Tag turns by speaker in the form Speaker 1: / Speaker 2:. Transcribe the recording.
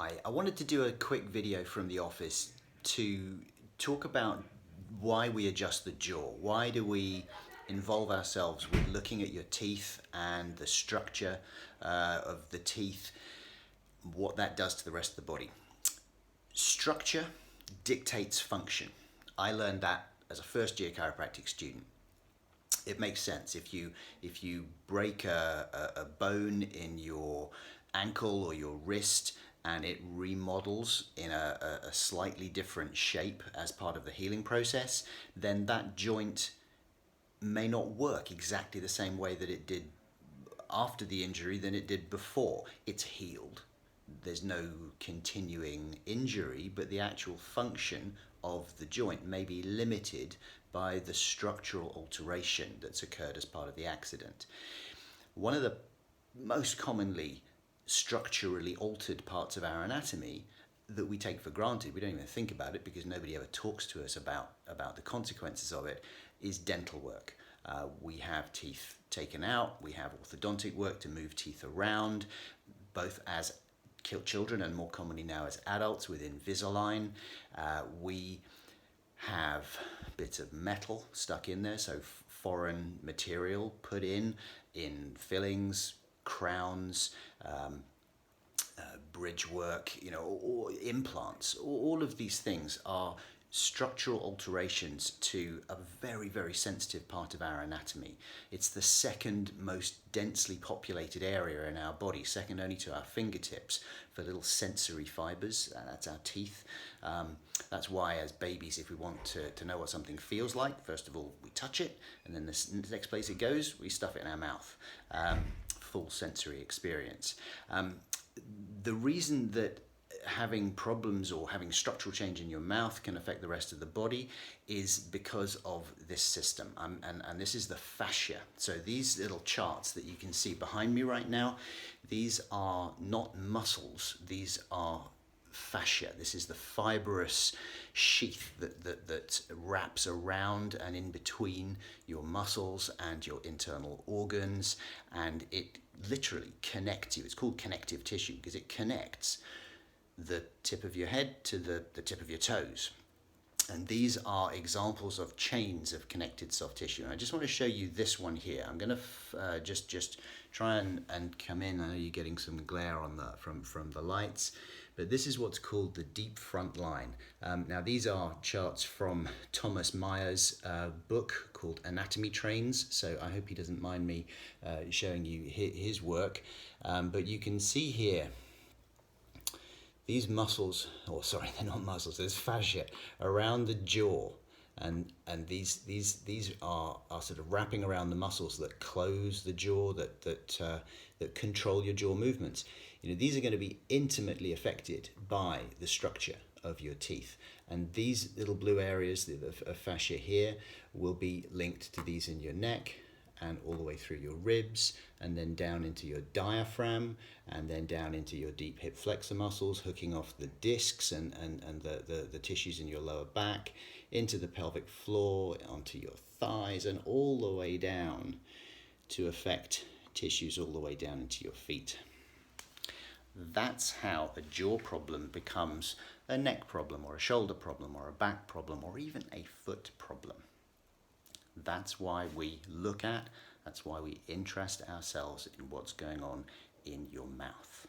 Speaker 1: Hi, I wanted to do a quick video from the office to talk about why we adjust the jaw. Why do we involve ourselves with looking at your teeth and the structure of the teeth, what that does to the rest of the body. Structure dictates function. I learned that as a first year chiropractic student. It makes sense. If you break a bone in your ankle or your wrist and it remodels in a slightly different shape as part of the healing process, then that joint may not work exactly the same way that it did after the injury than it did before. It's healed. There's no continuing injury, but the actual function of the joint may be limited by the structural alteration that's occurred as part of the accident. One of the most commonly structurally altered parts of our anatomy that we take for granted, we don't even think about it because nobody ever talks to us about the consequences of it, is dental work. We have teeth taken out, we have orthodontic work to move teeth around, both as children and more commonly now as adults with Invisalign. We have bits of metal stuck in there, so foreign material put in fillings, crowns, bridge work, or implants. All of these things are structural alterations to a very, very sensitive part of our anatomy. It's the second most densely populated area in our body, second only to our fingertips for little sensory fibers, and that's our teeth. That's why as babies, if we want to know what something feels like, first of all, we touch it, and then the next place it goes, we stuff it in our mouth. Full sensory experience. The reason that having problems or having structural change in your mouth can affect the rest of the body is because of this system, and this is the fascia. So these little charts that you can see behind me right now, these are not muscles, these are fascia. This is the fibrous sheath that wraps around and in between your muscles and your internal organs, and it literally connects you. It's called connective tissue because it connects the tip of your head to the tip of your toes. And these are examples of chains of connected soft tissue. And I just want to show you this one here. I'm going to just try and come in. I know you're getting some glare on from the lights, but this is what's called the deep front line. Now these are charts from Thomas Meyer's book called Anatomy Trains. So I hope he doesn't mind me showing you his work. But you can see here, these muscles, or sorry, they're not muscles, there's fascia around the jaw, and these are sort of wrapping around the muscles that close the jaw, that control your jaw movements. These are going to be intimately affected by the structure of your teeth, and these little blue areas of fascia here will be linked to these in your neck, and all the way through your ribs, and then down into your diaphragm, and then down into your deep hip flexor muscles, hooking off the discs and the tissues in your lower back, into the pelvic floor, onto your thighs, and all the way down to affect tissues all the way down into your feet. That's how a jaw problem becomes a neck problem, or a shoulder problem, or a back problem, or even a foot problem. That's why we look at, that's why we interest ourselves in what's going on in your mouth.